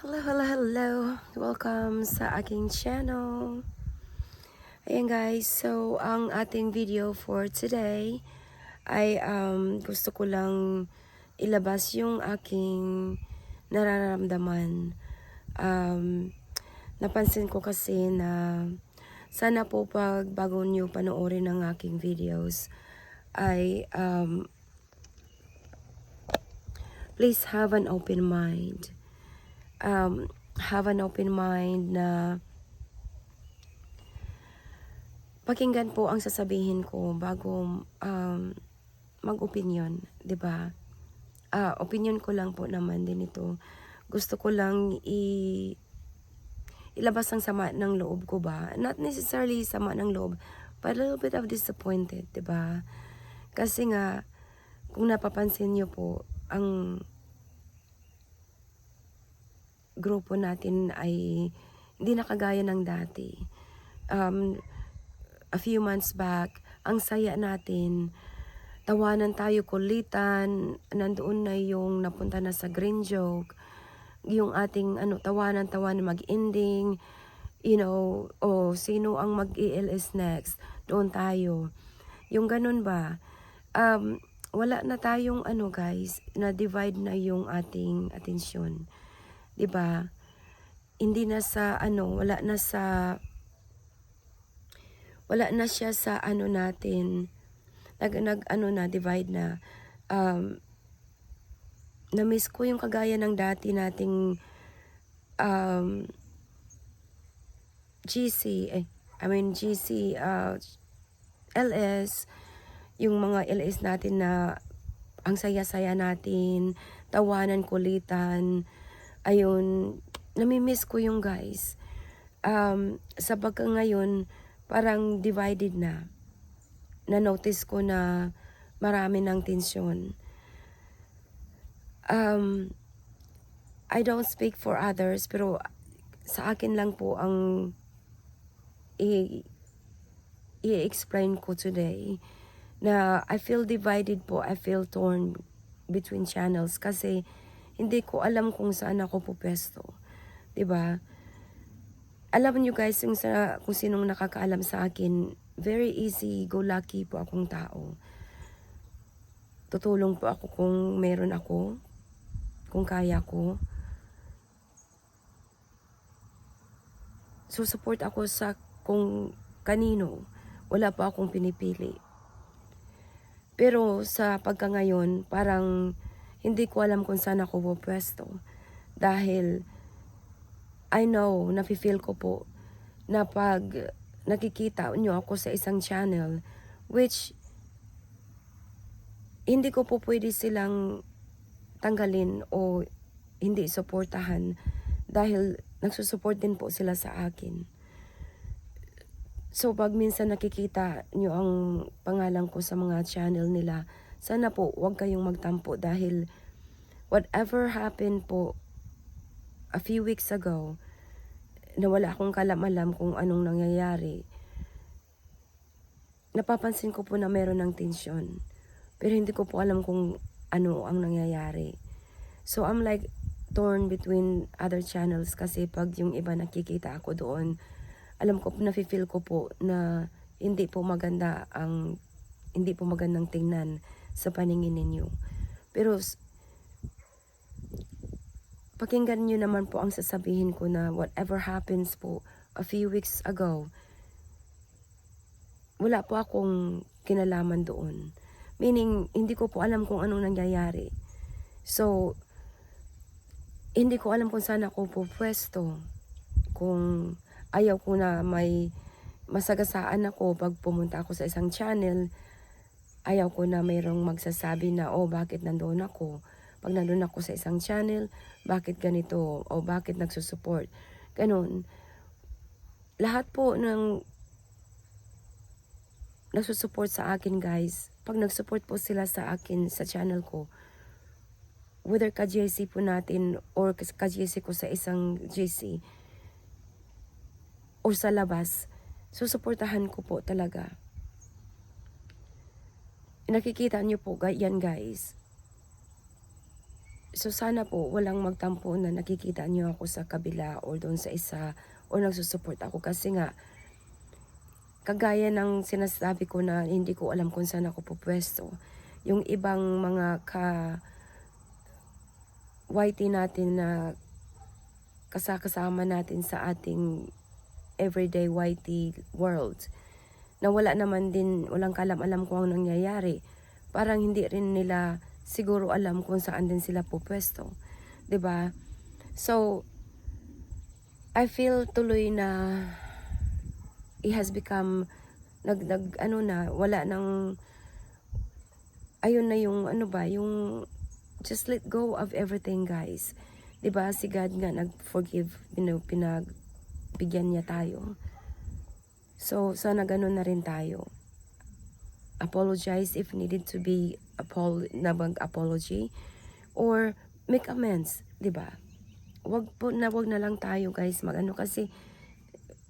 Hello, hello, hello. Welcome sa aking channel. Ayan guys, so ang ating video for today ay gusto ko lang ilabas yung aking nararamdaman. Napansin ko kasi na sana po pag bago nyo panoorin ang aking videos ay please have an open mind. Have an open mind na pakinggan po ang sasabihin ko bago mag-opinion, 'di ba? Opinion ko lang po naman din ito. Gusto ko lang ilabas ang sama ng loob ko ba? Not necessarily sama ng loob, but a little bit of disappointed, 'di ba? Kasi nga kung napapansin niyo po, ang grupo natin ay hindi na kagaya ng dati. A few months back, ang saya natin, tawanan tayo, kulitan, nandoon na yung napunta na sa green joke, yung ating tawanan mag-ending, sino ang mag-ELS next, doon tayo. Yung ganun ba, wala na tayong guys, na-divide na yung ating atensyon. 'Di ba? Hindi na sa wala na siya sa natin. Divide na. Na-miss ko yung kagaya ng dati nating GC, LS, yung mga LS natin na ang saya-saya natin, tawanan, kulitan, ayun, nami-miss ko yung guys. Sa pagka ngayon, parang divided na. Na-notice ko na marami ng tensyon. I don't speak for others, pero sa akin lang po ang i-explain ko today na I feel divided po, I feel torn between channels kasi hindi ko alam kung saan ako pupwesto. 'Di ba? Alam niyo guys, kung sinong nakakaalam sa akin, very easy, go lucky po akong tao. Tutulong po ako kung meron ako, kung kaya ko. Support ako sa kung kanino, wala po akong pinipili. Pero sa pagkangayon, parang hindi ko alam kung saan ako pupwesto. Dahil I know, nafe-feel ko po na pag nakikita nyo ako sa isang channel, which hindi ko po pwede silang tanggalin o hindi suportahan dahil nagsusupport din po sila sa akin. So pag minsan nakikita nyo ang pangalan ko sa mga channel nila, sana po huwag kayong magtampo dahil whatever happened po a few weeks ago, na wala akong kalam-alam kung anong nangyayari, napapansin ko po na meron ng tensyon. Pero hindi ko po alam kung ano ang nangyayari. So I'm like torn between other channels kasi pag yung iba nakikita ako doon, alam ko, nafe-feel ko po na hindi po magandang tingnan sa paningin ninyo. Pero pakinggan nyo naman po ang sasabihin ko na whatever happens po a few weeks ago, wala po akong kinalaman doon. Meaning, hindi ko po alam kung anong nangyayari. So, hindi ko alam kung saan ako pupwesto. Kung ayaw ko na may masagasaan ako pag pumunta ako sa isang channel, ayaw ko na mayroong magsasabi na, bakit nandoon ako? Pag nandoon ako sa isang channel, bakit ganito? O bakit nagsusupport? Ganon. Lahat po ng nagsusupport sa akin guys, pag nagsupport po sila sa akin sa channel ko, whether ka-JC po natin or ka-JC ko sa isang JC o sa labas, susuportahan ko po talaga. Nakikita niyo po yan guys. So sana po walang magtampo na nakikita niyo ako sa kabila or doon sa isa or nagsusupport ako kasi nga kagaya ng sinasabi ko na hindi ko alam kung saan ako pupwesto. Yung ibang mga YT natin na kasama natin sa ating everyday YT world na wala naman din, walang kalam-alam kung anong nangyayari. Parang hindi rin nila siguro alam kung saan din sila pupwesto. 'Di ba? So, I feel tuloy na it has become ano na, wala nang ayun na yung ano ba, yung just let go of everything, guys. 'Di ba? Si God nga nag-forgive, pinagbigyan niya tayo. So, sana ganun na rin tayo. Apologize if needed to be apology or make amends, 'di ba? Wag na lang tayo, guys, magano kasi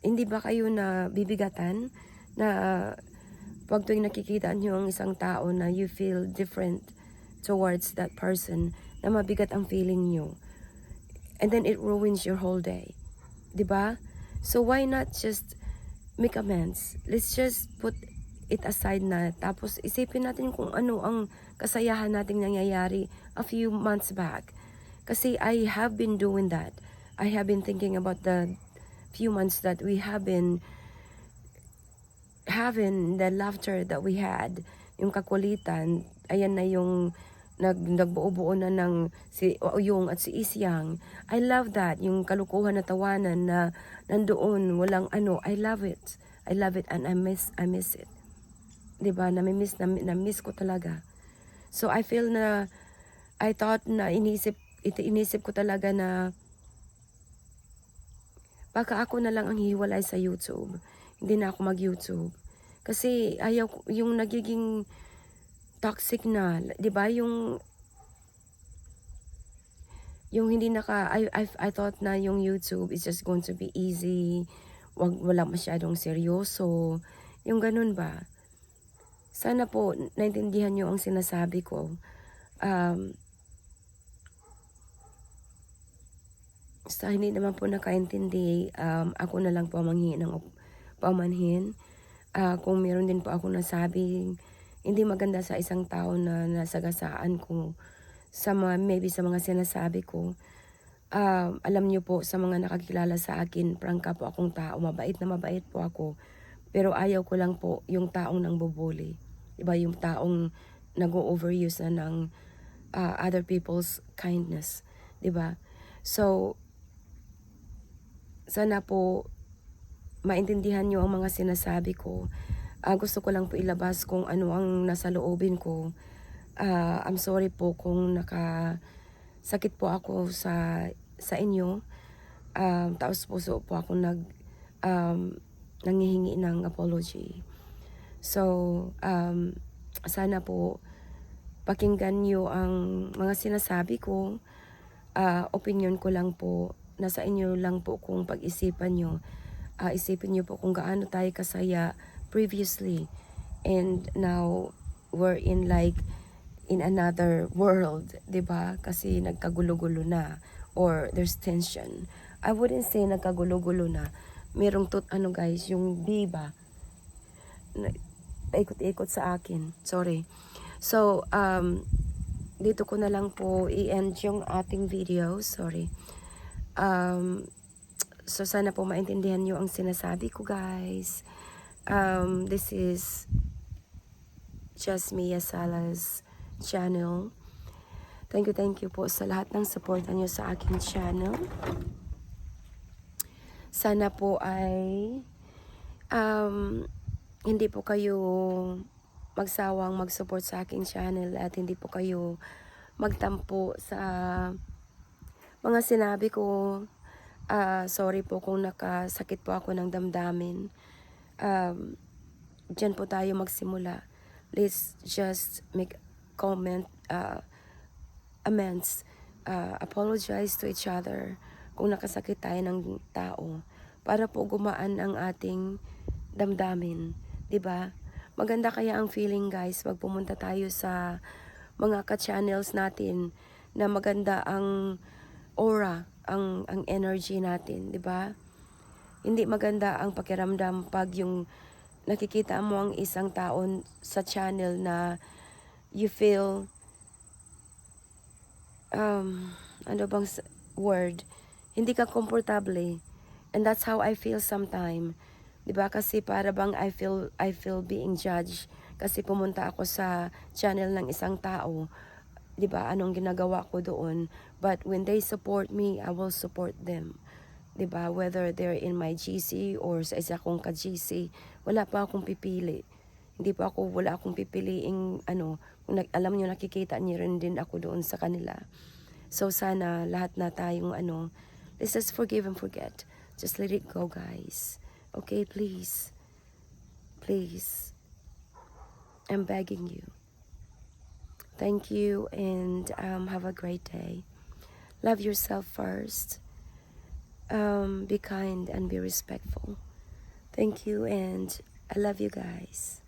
hindi ba kayo na bibigatan na pag tuwing nakikita niyo ang isang tao na you feel different towards that person, na mabigat ang feeling niyo. And then it ruins your whole day. 'Di ba? So why not just make amends? Let's just put it aside na. Tapos isipin natin kung ano ang kasayahan nating nangyayari a few months back. Kasi I have been doing that. I have been thinking about the few months that we have been having, the laughter that we had, yung kakulitan. Ayan na yung nagbuo-buo na ng si Oyong at si Isyang. I love that, yung kalukuhan na tawanan na nandoon, walang ano. I love it. I love it and I miss it. 'Di ba? Na-miss ko talaga. So I feel na I thought na inisip ko talaga na baka ako na lang ang hiwalay sa YouTube. Hindi na ako mag-YouTube. Kasi ayaw ko yung nagiging toxic na, 'di ba? Yung hindi I thought na yung YouTube is just going to be easy. Wala masyadong seryoso. Yung ganun ba? Sana po naintindihan niyo ang sinasabi ko. Sa hindi naman po nakaintindi, ako na lang po manghingi ng paumanhin. Kung meron din po ako nasabing hindi maganda sa isang tao na nasagasaan ko sa maybe sa mga sinasabi ko, alam niyo po sa mga nakakilala sa akin, prangka po akong tao, mabait na mabait po ako. Pero ayaw ko lang po yung taong nangbubuli. Diba, yung taong nag-overuse na ng other people's kindness. Diba? So, sana po maintindihan nyo ang mga sinasabi ko. Gusto ko lang po ilabas kung ano ang nasa loobin ko. I'm sorry po kung nakasakit po ako sa inyo. Taos puso po ako nanghihingi ng apology. So, sana po pakinggan nyo ang mga sinasabi ko. Opinion ko lang po. Nasa inyo lang po kung pag-isipan nyo. Isipin nyo po kung gaano tayo kasaya previously. And now, we're in another world, 'di ba? Kasi nagkagulo-gulo na or there's tension. I wouldn't say nagkagulo-gulo na. Merong guys, yung diba paikot-ikot sa akin. Sorry. So, dito ko na lang po i-end yung ating video. Sorry. So, sana po maintindihan nyo ang sinasabi ko, guys. This is just Mia Sala's channel. Thank you po sa lahat ng support nyo sa aking channel. Sana po ay hindi po kayo magsawang mag-support sa aking channel at hindi po kayo magtampo sa mga sinabi ko. Sorry po kung nakasakit po ako ng damdamin. Diyan po tayo magsimula. Let's just make comment, amends, apologize to each other kung nakasakit tayo ng tao para po gumaan ang ating damdamin, 'di ba? Maganda kaya ang feeling, guys, pag pumunta tayo sa mga ka-channels natin na maganda ang aura, ang energy natin, di ba? Hindi maganda ang pakiramdam pag yung nakikita mo ang isang taon sa channel na you feel, ano bang word? Hindi ka komportable. And that's how I feel sometime. 'Di ba? Kasi para bang I feel being judged kasi pumunta ako sa channel ng isang tao. 'Di ba? Anong ginagawa ko doon? But when they support me, I will support them. 'Di ba? Whether they're in my GC or sa isa kong ka-GC, wala pa akong pipili. Wala akong pipiliing alam niyo, nakikita niyo rin din ako doon sa kanila. So sana lahat na tayong let's just forgive and forget. Just let it go, guys. Okay, please. Please. I'm begging you. Thank you and have a great day. Love yourself first. Be kind and be respectful. Thank you and I love you guys.